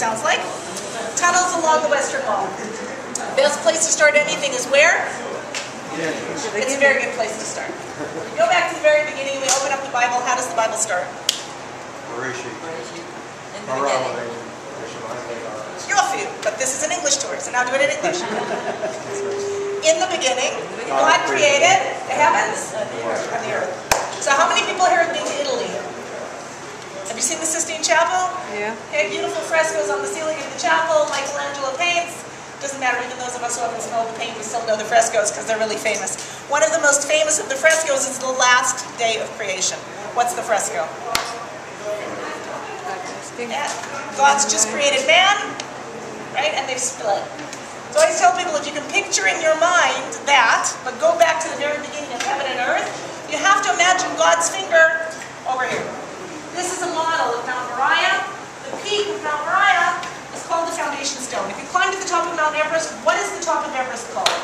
sounds like. Tunnels along the Western Wall. Best place to start anything is where? It's a very good place to start. We go back to the very beginning and we open up the Bible. How does the Bible start? You're a few, but this is an English tour, so now do it in English. In the beginning, God created the heavens and the earth. So how many people here have been to Italy? Have you seen the Sistine Chapel? Yeah. Okay, beautiful frescoes on the ceiling of the chapel, Michelangelo paints. Doesn't matter, even those of us who haven't smelled the paint, we still know the frescoes because they're really famous. One of the most famous of the frescoes is the last day of creation. What's the fresco? Yeah. God's just created man, right? And they've split. So I always tell people, if you can picture in your mind that, but go back to the very beginning of heaven and earth, you have to imagine God's finger over here. This is a model of Mount Moriah. The peak of Mount Moriah is called the foundation stone. If you climb to the top of Mount Everest, what is the top of Everest called?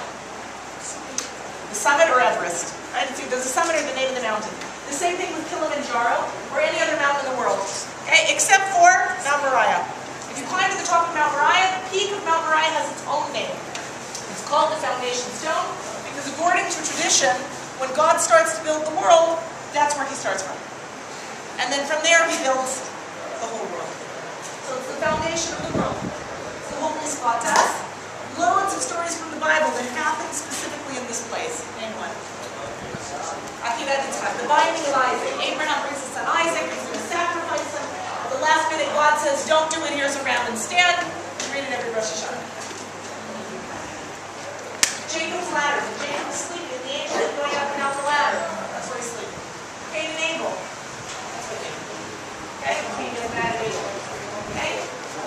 The summit or Everest? Right? Does the summit or the name of the mountain? The same thing with Kilimanjaro or any other mountain in the world. Okay? Except for Mount Moriah. If you climb to the top of Mount Moriah, the peak of Mount Moriah has its own name. It's called the foundation stone because according to tradition, when God starts to build the world, that's where he starts from. And then from there he builds the whole world. So it's the foundation of the world. It's the holy spot to us. Loads of stories from the Bible that happen specifically in this place. Name one. The binding of Isaac. Abraham brings his son Isaac, he's going to sacrifice him. At the last minute God says, don't do it, here's a ram instead. We read it every Rosh Hashanah. Jacob's ladder. Jacob is sleeping, and the angel is going up and down the ladder. That's where he's sleeping. Cain and Abel. That's what they do. Okay? Cain is mad at Abel. Okay?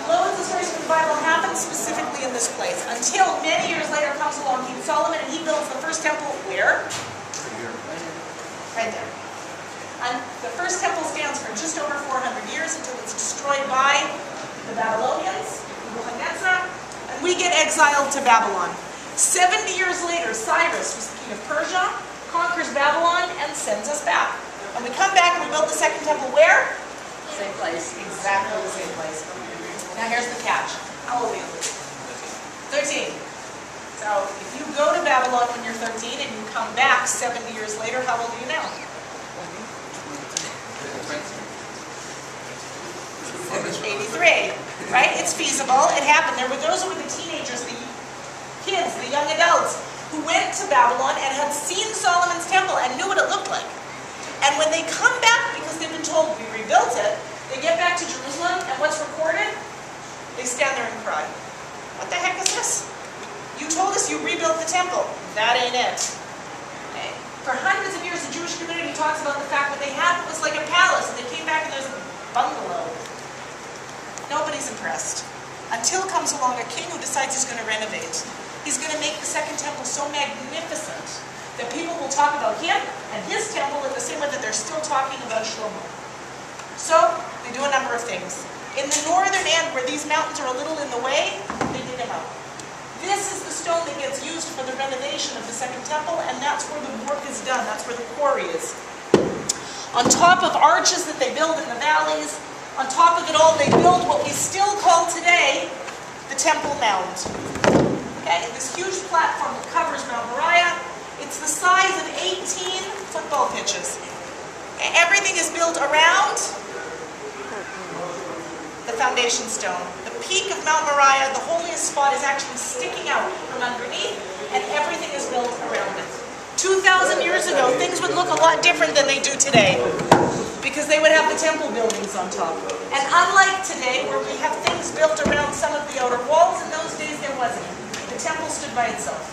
Loads of stories from the Bible happen specifically in this place. Until many years later comes along King Solomon and he builds the first temple where? Right there. And the first temple stands for just over 400 years until it's destroyed by the Babylonians, Nebuchadnezzar, and we get exiled to Babylon. 70 years later, Cyrus, who's the king of Persia, conquers Babylon and sends us back. And we come back and we build the second temple where? Same place. Exactly the same place. Now here's the catch. How old are you? 13. So if you go to Babylon when you're 13 and you come back 70 years later, how old are you now? 83, right? It's feasible. It happened. There were those who were the teenagers, the kids, the young adults, who went to Babylon and had seen Solomon's temple and knew what it looked like. And when they come back, because they've been told we rebuilt it, they get back to Jerusalem, and what's recorded? They stand there and cry. What the heck is this? You told us you rebuilt the temple. That ain't it. Okay. For hundreds of years, the Jewish community talks about the fact that they had was like a palace, and they came back and there's a bungalow. Nobody's impressed. Until comes along a king who decides he's going to renovate. He's going to make the second temple so magnificent that people will talk about him and his temple in the same way that they're still talking about Shlomo. So, they do a number of things. In the northern end, where these mountains are a little in the way, they dig them out. This is the stone that gets used for the renovation of the second temple, and that's where the work is done. That's where the quarry is. On top of arches that they build in the valleys, on top of it all, they build what we still call today the Temple Mound. Okay, this huge platform that covers Mount Moriah. It's the size of 18 football pitches. Okay, everything is built around the foundation stone. The peak of Mount Moriah, the holiest spot, is actually sticking out from underneath, and everything is built around it. 2,000 years ago, things would look a lot different than they do today, because they would have the temple buildings on top. And unlike today, where we have things built around some of the outer walls, in those days there wasn't. The temple stood by itself.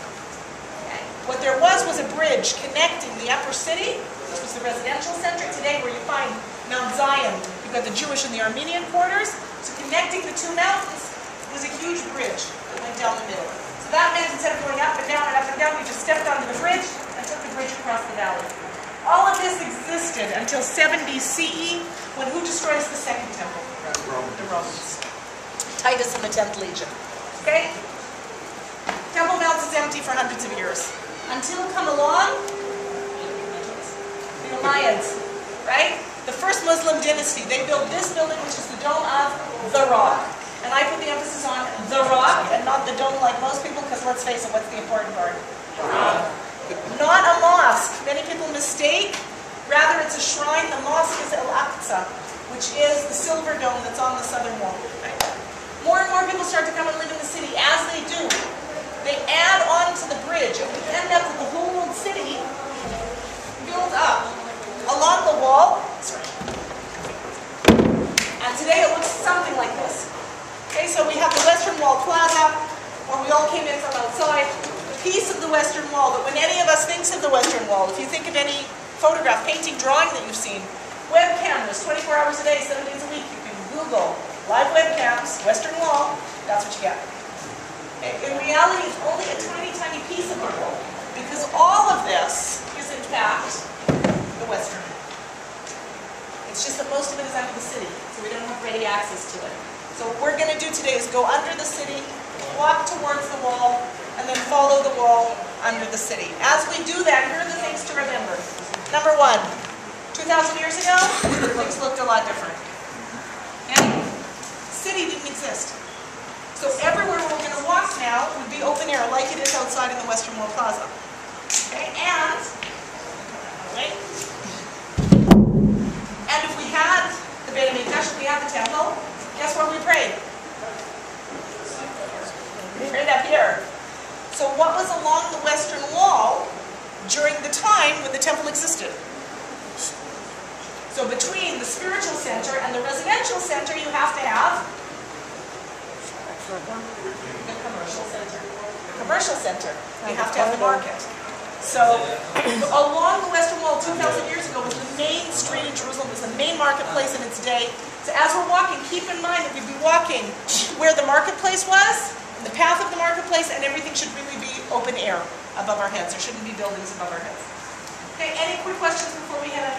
Okay. What there was a bridge connecting the upper city, which was the residential center today, where you find Mount Zion. You've got the Jewish and the Armenian quarters. So connecting the two mountains was a huge bridge that went down the middle. So that meant instead of going up and down, we just stepped onto the bridge and took the bridge across the valley. All of this existed until 70 CE, when who destroys the second temple? The Romans. Titus and the 10th Legion. Okay? Temple Mount is empty for hundreds of years. Until come along the Umayyads, right? The first Muslim dynasty. They built this building, which is the Dome of the Rock. And I put the emphasis on the rock and not the dome like most people, because let's face it, what's the important part? Not a mosque. Many people mistake. Rather, it's a shrine. The mosque is Al-Aqsa, which is the silver dome that's on the southern wall. Right? More and more people start to come and live in the city. As they do, they add on to the bridge, and we end up with the whole old city built up along the wall. And today it looks something like this. Okay, so we have the Western Wall Plaza, where we all came in from outside. A piece of the Western Wall that when any of us thinks of the Western Wall, if you think of any photograph, painting, drawing that you've seen, web cameras, 24 hours a day, 7 days a week, you can Google live webcams, Western Wall, that's what you get. In reality, it's only a tiny, tiny piece of the wall, because all of this is in fact the Western Wall. It's just that most of it is under the city, so we don't have ready access to it. So what we're going to do today is go under the city, walk towards the wall, and then follow the wall under the city. As we do that, here are the things to remember. Number one, 2,000 years ago, things looked a lot different. Okay? City didn't exist. So everywhere we're going to walk now would be open air, like it is outside in the Western Wall Plaza. Okay? And if we had the Beit HaMikdash, if we had the temple, guess where we prayed? We prayed up here. So what was along the Western Wall during the time when the temple existed? So between the spiritual center and the residential center, you have to have the commercial center. The commercial center, you have to have the market. So along the Western Wall 2,000 years ago was the main street in Jerusalem, was the main marketplace in its day. So as we're walking, keep in mind that we'd be walking where the marketplace was, the path of the marketplace, and everything should really be open air above our heads. There shouldn't be buildings above our heads. Okay, any quick questions before we head up?